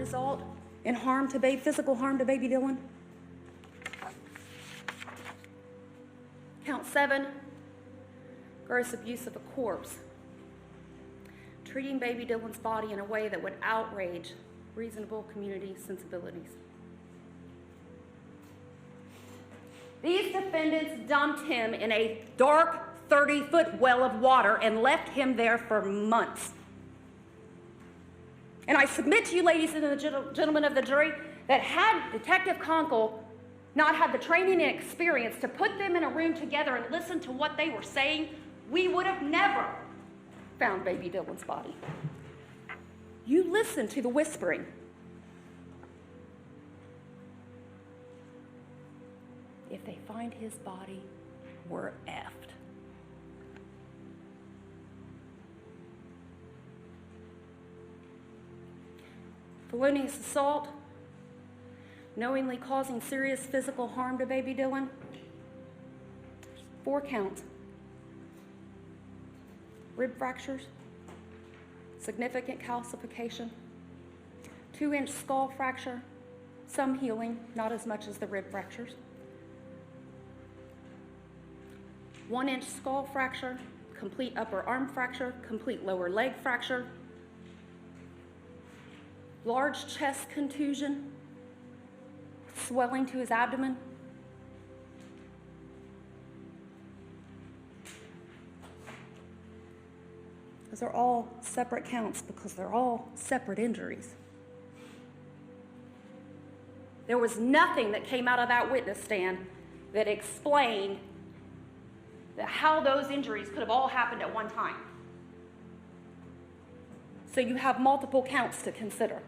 result in physical harm to baby Dylan? Count 7, gross abuse of a corpse. Treating baby Dylan's body in a way that would outrage reasonable community sensibilities. These defendants dumped him in a dark 30-foot well of water and left him there for months. And I submit to you, ladies and gentlemen of the jury, that had Detective Conkle not had the training and experience to put them in a room together and listen to what they were saying, we would have never found baby Dylan's body. You listen to the whispering. If they find his body, we're effed. Felonious assault, knowingly causing serious physical harm to baby Dylan. 4 counts. Rib fractures, significant calcification, 2-inch skull fracture, some healing, not as much as the rib fractures. 1-inch skull fracture, complete upper arm fracture, complete lower leg fracture, large chest contusion, swelling to his abdomen. Those are all separate counts because they're all separate injuries. There was nothing that came out of that witness stand that explained how those injuries could have all happened at one time. So you have multiple counts to consider.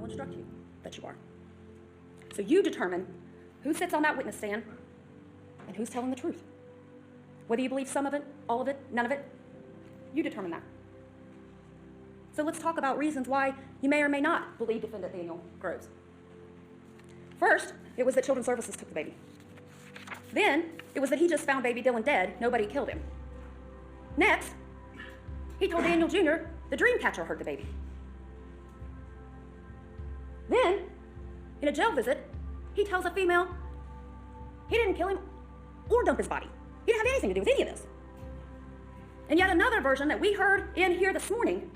Instruct you that you are. So you determine who sits on that witness stand and who's telling the truth. Whether you believe some of it, all of it, none of it, you determine that. So let's talk about reasons why you may or may not believe defendant Daniel Groves. First, it was that Children's Services took the baby. Then, it was that he just found baby Dylan dead, nobody killed him. Next, he told Daniel Jr. the dream catcher heard the baby. Then, in a jail visit, he tells a female he didn't kill him or dump his body. He didn't have anything to do with any of this. And yet another version that we heard in here this morning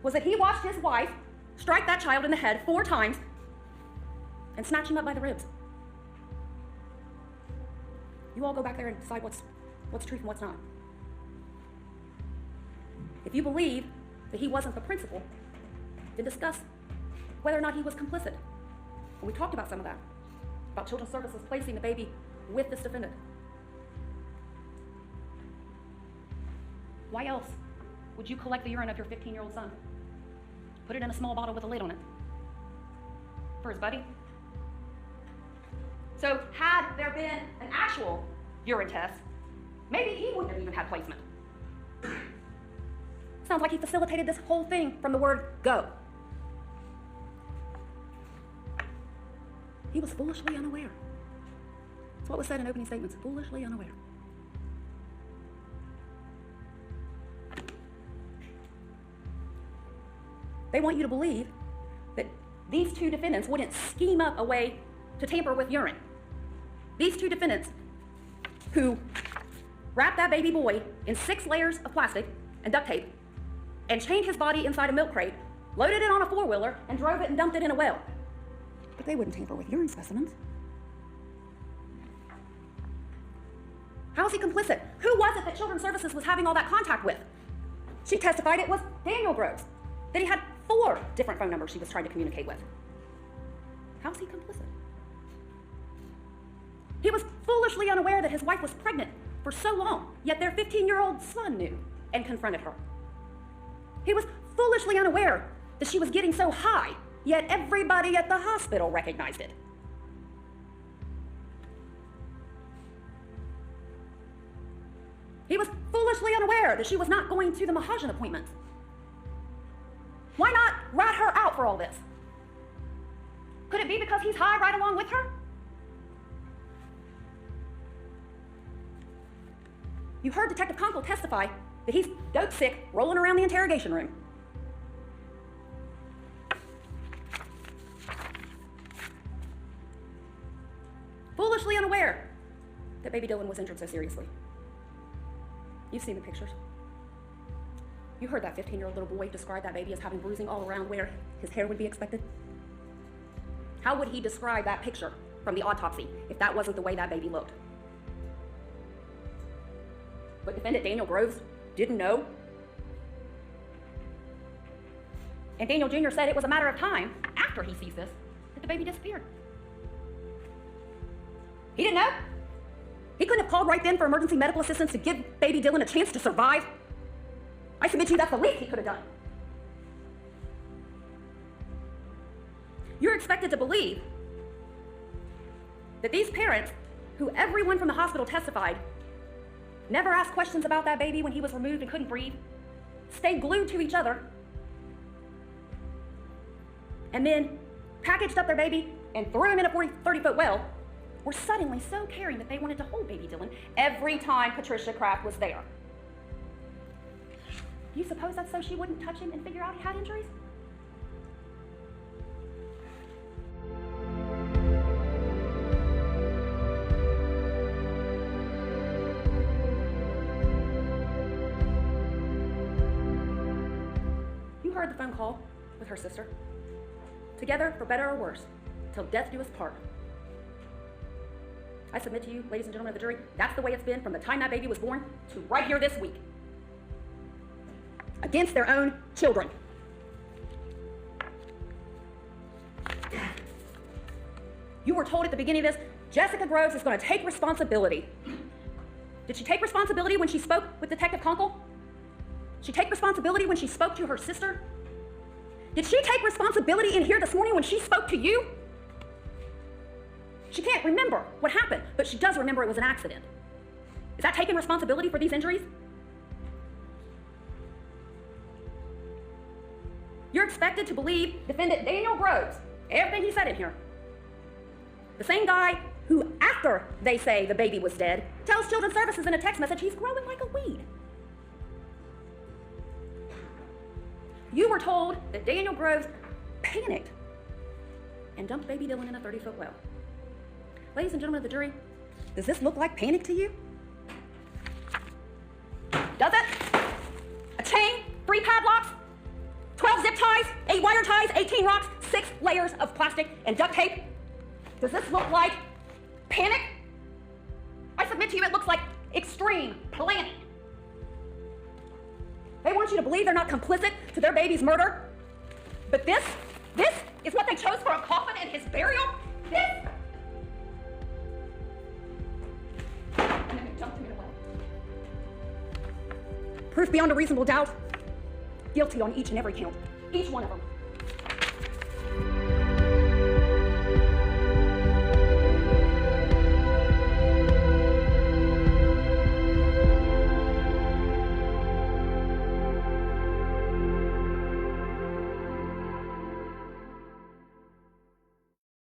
was that he watched his wife strike that child in the head 4 times and snatch him up by the ribs. You all go back there and decide what's truth and what's not. If you believe that he wasn't the principal, then discuss whether or not he was complicit. And we talked about some of that, about Children's Services placing the baby with this defendant. Why else would you collect the urine of your 15-year-old son? Put it in a small bottle with a lid on it. For his buddy? So had there been an actual urine test, maybe he wouldn't have even had placement. Sounds like he facilitated this whole thing from the word go. He was foolishly unaware. That's what was said in opening statements, foolishly unaware. They want you to believe that these 2 defendants wouldn't scheme up a way to tamper with urine. These 2 defendants who wrapped that baby boy in 6 layers of plastic and duct tape and chained his body inside a milk crate, loaded it on a 4-wheeler, and drove it and dumped it in a well. But they wouldn't tamper with urine specimens. How is he complicit? Who was it that Children's Services was having all that contact with? She testified it was Daniel Groves, that he had 4 different phone numbers she was trying to communicate with. How is he complicit? He was foolishly unaware that his wife was pregnant for so long, yet their 15-year-old son knew and confronted her. He was foolishly unaware that she was getting so high, yet everybody at the hospital recognized it. He was foolishly unaware that she was not going to the Mahajan appointment. Why not rat her out for all this? Could it be because he's high right along with her? You heard Detective Conkle testify that he's dope sick, rolling around the interrogation room. Foolishly unaware that baby Dylan was injured so seriously. You've seen the pictures. You heard that 15-year-old little boy describe that baby as having bruising all around where his hair would be expected. How would he describe that picture from the autopsy if that wasn't the way that baby looked? But defendant Daniel Groves didn't know. And Daniel Jr. said it was a matter of time after he sees this that the baby disappeared. He didn't know. He couldn't have called right then for emergency medical assistance to give baby Dylan a chance to survive. I submit to you that's the least he could have done. You're expected to believe that these parents, who everyone from the hospital testified, never asked questions about that baby when he was removed and couldn't breathe, stayed glued to each other, and then packaged up their baby and threw him in a 30-foot well, were suddenly so caring that they wanted to hold baby Dylan every time Patricia Kraft was there. You suppose that's so she wouldn't touch him and figure out he had injuries? You heard the phone call with her sister. Together, for better or worse, till death do us part. I submit to you, ladies and gentlemen of the jury, that's the way it's been from the time that baby was born to right here this week. Against their own children. You were told at the beginning of this, Jessica Groves is going to take responsibility. Did she take responsibility when she spoke with Detective Conkle? Did she take responsibility when she spoke to her sister? Did she take responsibility in here this morning when she spoke to you? She can't remember what happened, but she does remember it was an accident. Is that taking responsibility for these injuries? You're expected to believe defendant Daniel Groves, everything he said in here. The same guy who, after they say the baby was dead, tells Children's Services in a text message he's growing like a weed. You were told that Daniel Groves panicked and dumped baby Dylan in a 30-foot well. Ladies and gentlemen of the jury, does this look like panic to you? Does it? A chain, 3 padlocks, 12 zip ties, 8 wire ties, 18 rocks, 6 layers of plastic and duct tape. Does this look like panic? I submit to you it looks like extreme planning. They want you to believe they're not complicit to their baby's murder. But this is what they chose for a coffin and his burial? This? And then they dumped him in a well. Proof beyond a reasonable doubt. Guilty on each and every count. Each one of them.